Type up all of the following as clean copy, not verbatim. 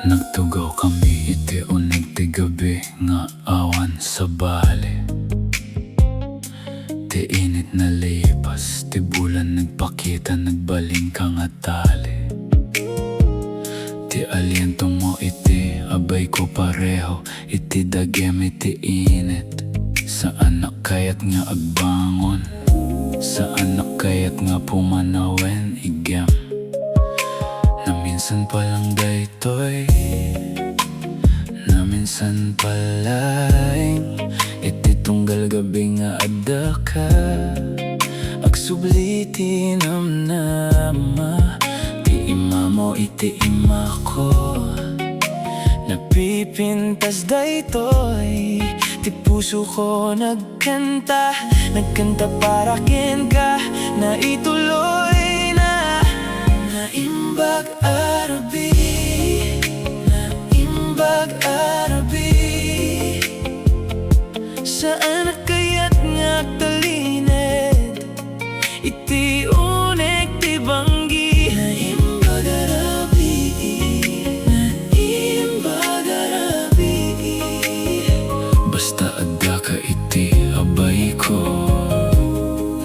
Nagtugawkami iti uneg ti gabi nga awan sabali. Ti init nalipas, ti bulan nagpakita nagbalinka nga tali. Ti aliento mo iti abay ko pareho, iti dagem iti init. Saan kayat nga agbangon, saan kayat nga pumanawen iggem. Naminsan palang daytoy, naminsan laeng, iti tunggal gabi nga adda ka. Agsubliti namnama, ti ima mo iti ima ko. Napipintas daytoy, ti puso ko nagkanta, nagkanta para ken ka, na ituloy na. Naimbag Rabi, naimbag Rabi. Saan kayat nga talined, iti uneg ti banggi. Naimbag Rabi, naimbag Rabi. Basta adda ka iti abay ko,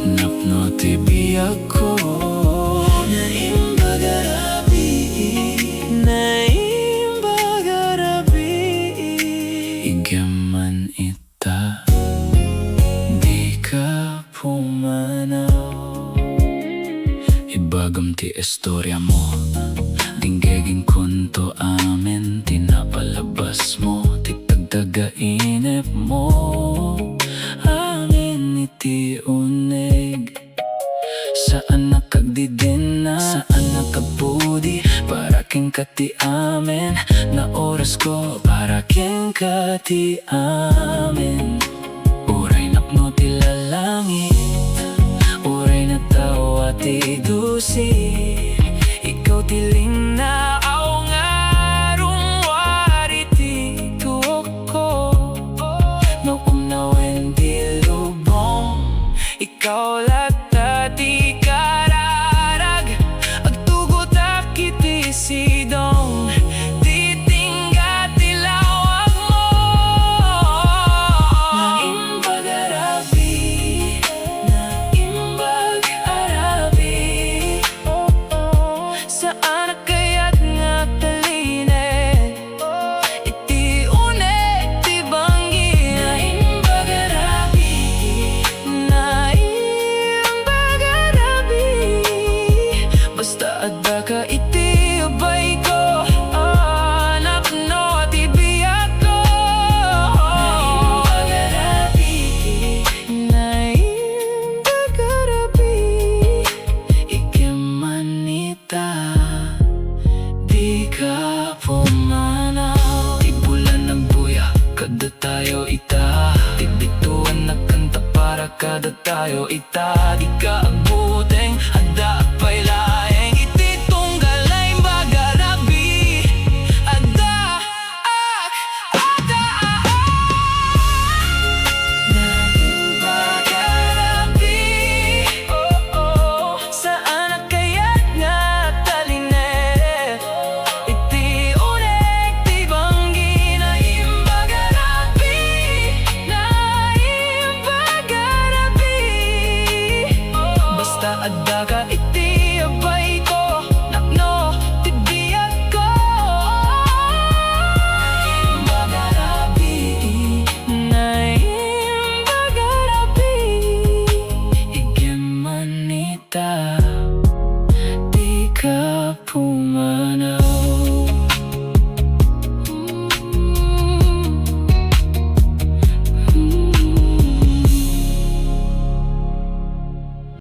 napno ti biyag ko. Iggeman ita, di ka pumanaw. Ibagam ti istorya mo, dinggeging kunto amin. Tinapalabas mo, ti tagdagainip mo. Amin iti uneg, saan nakagdidin na, saan nakapudi. Para king kati amin, na oras ko para king kati amin. Uray napno ti lalangit, uray na tawa ti dusi. Ikaw ti linaaw nga rungwari ti tuok ko. No pumanawen ti lubong, ikaw lata ti kararag. Agtugot akiti sidong, titingga ti lawag mo. Naimbag Rabi, naimbag Rabi. Saan kayat nga talined, iti uneg ti banggi. Naimbag Rabi, naimbag Rabi. Basta adda ka iti abay ko, napno ti biyag ko. Naimbag Rabi, naimbag Rabi. Iggeman ita, di ka pumanaw. Ti bulan nagbuya, kada tayo ita. Ti bituan nagkanta para kada tayo ita. Di ka agbuteng, adda pa'y laeng. Iti tunggal Naimbag Rabi, adda Naimbag Rabi. Saan kayat nga talined, iti uneg ti banggi. Naimbag Rabi, naimbag Rabi. Basta adda ka iti abay ko, napno ti biyag ko. Naimbag Rabi, naimbag Rabi. Iggeman ita, di ka pumanaw.